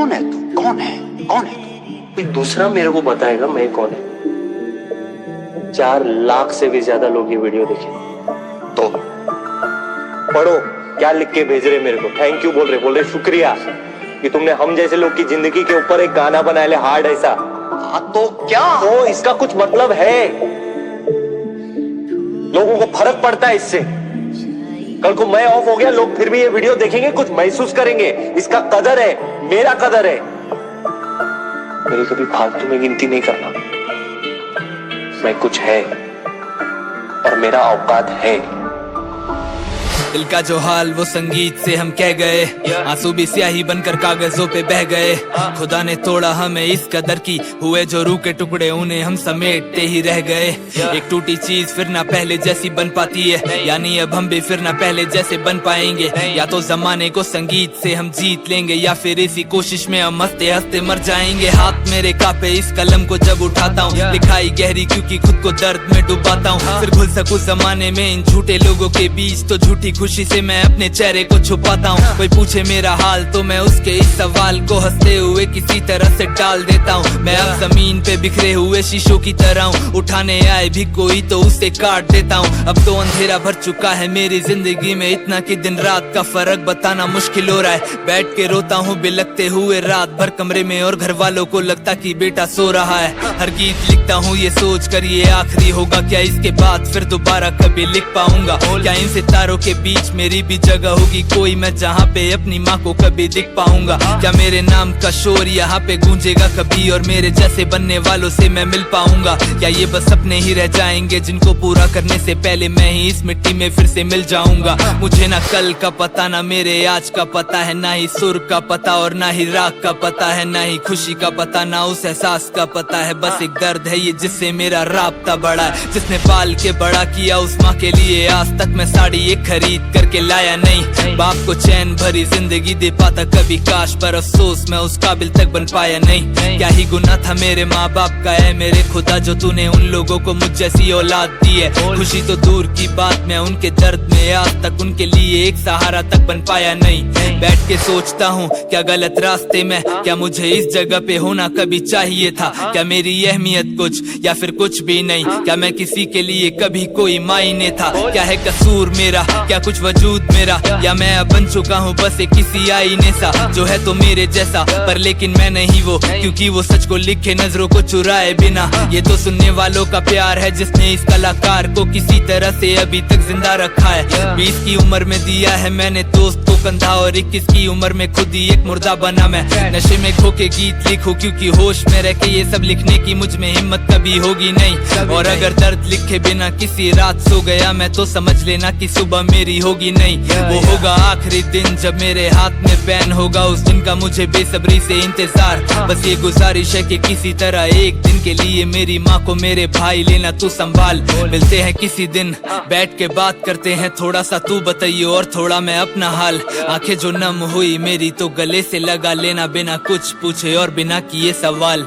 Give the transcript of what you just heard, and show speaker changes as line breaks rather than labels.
कौन है तू? कौन है? कौन है तू?
कोई दूसरा मेरे को बताएगा मैं कौन है। 4 लाख से भी ज्यादा लोग ये वीडियो देखे।
तो
पढ़ो क्या लिख के भेज रहे मेरे को। थैंक यू बोल रहे शुक्रिया कि तुमने हम जैसे लोग की जिंदगी के ऊपर एक गाना बनाया ले हार्ड ऐसा।
हाँ तो क्या?
तो इसका कुछ मतलब है, लोगों को फर्क पड़ता है इससे। कल को मैं ऑफ हो गया, लोग फिर भी ये वीडियो देखेंगे, कुछ महसूस करेंगे। इसका कदर है, मेरा कदर है। मेरी कभी फालतू में गिनती नहीं करना। मैं कुछ है और मेरा औकात है।
दिल का जो हाल वो संगीत से हम कह गए, आंसू भी स्याही बनकर कागजों पे बह गए। खुदा ने तोड़ा हमें इस कदर की, हुए जो रूह के टुकड़े उन्हें हम समेटते ही रह गए। एक टूटी चीज फिर ना पहले जैसी बन पाती है, यानी अब हम भी फिर ना पहले जैसे बन पाएंगे। या तो जमाने को संगीत से हम जीत लेंगे, या फिर इसी कोशिश में हम हंसते हंसते मर जाएंगे। हाथ मेरे कांपे इस कलम को जब उठाता हूँ, लिखाई गहरी क्योंकि खुद को दर्द में डुबाता हूँ। फिर घुल सकूं जमाने में इन झूठे लोगों के बीच, तो झूठी खुशी से मैं अपने चेहरे को छुपाता हूँ। कोई पूछे मेरा हाल तो मैं उसके इस सवाल को हंसते हुए किसी तरह से टाल देता हूँ। मैं अब जमीन पे बिखरे हुए शीशों की तरह हूँ, उठाने आए भी कोई तो उसे काट देता हूँ। अब तो अंधेरा भर चुका है मेरी जिंदगी में, इतना कि दिन रात का फर्क बताना मुश्किल हो रहा है। बैठ के रोता हूँ बिलखते हुए रात भर कमरे में, और घर वालों को लगता कि बेटा सो रहा है। हर गीत लिखता हूँ ये सोच कर ये आखिरी होगा, क्या इसके बाद फिर दोबारा कभी लिख पाऊंगा? क्या इन सितारों के बीच मेरी भी जगह होगी कोई, मैं जहाँ पे अपनी माँ को कभी दिख पाऊंगा? क्या मेरे नाम का शोर यहाँ पे गूंजेगा कभी, और मेरे जैसे बनने वालों से मैं मिल पाऊंगा? क्या ये बस सपने ही रह जाएंगे जिनको पूरा करने से पहले मैं ही इस मिट्टी में फिर से मिल जाऊंगा? मुझे ना कल का पता ना मेरे आज का पता है, ना ही सुर का पता और ना ही राग का पता है, ना ही खुशी का पता ना उस एहसास का पता है। बस एक दर्द है ये जिससे मेरा राब्ता बढ़ा है, जिसने पाल के बड़ा किया उस माँ के लिए। आज तक मैं साड़ी एक खरीद करके लाया नहीं, बाप को चैन भरी जिंदगी दे पाता कभी काश, पर अफसोस मैं उस काबिल तक बन पाया नहीं। क्या ही गुनाह था मेरे माँ बाप का है मेरे खुदा, जो तूने उन लोगों को मुझ जैसी औलाद दी है। खुशी तो दूर की बात, मैं उनके दर्द में आज तक उनके लिए एक सहारा तक बन पाया नहीं। बैठ के सोचता हूँ क्या गलत रास्ते में, क्या मुझे इस जगह पे होना कभी चाहिए था? क्या मेरी अहमियत कुछ या फिर कुछ भी नहीं? क्या मैं किसी के लिए कभी कोई मायने था? क्या है कसूर मेरा, क्या कुछ वजूद मेरा, या मैं अब बन चुका हूँ बस एक किसी आईने सा, जो है तो मेरे जैसा पर लेकिन मैं नहीं वो, क्योंकि वो सच को लिखे नजरों को चुराए बिना। ये तो सुनने वालों का प्यार है जिसने इस कलाकार को किसी तरह से अभी तक जिंदा रखा है। 20 की उम्र में दिया है मैंने दोस्त को कंधा, और 21 की उम्र में खुद ही एक मुर्दा बना मैं। नशे में खो के गीत लिखूं क्योंकि होश में रह के ये सब लिखने की मुझ में हिम्मत कभी होगी नहीं। और अगर दर्द लिखे बिना किसी रात सो गया मैं, तो समझ लेना कि सुबह मेरी होगी नहीं। वो होगा आखिरी दिन जब मेरे हाथ में पेन होगा, उस दिन का मुझे बेसब्री से इंतजार। बस ये गुजारिश है कि किसी तरह एक दिन के लिए मेरी माँ को मेरे भाई लेना तू संभाल। मिलते हैं किसी दिन, बैठ के बात करते हैं, थोड़ा सा तू बताइए और थोड़ा मैं अपना हाल। आंखें जो नम हुई मेरी तो गले से लगा लेना, बिना कुछ पूछे और बिना किए सवाल।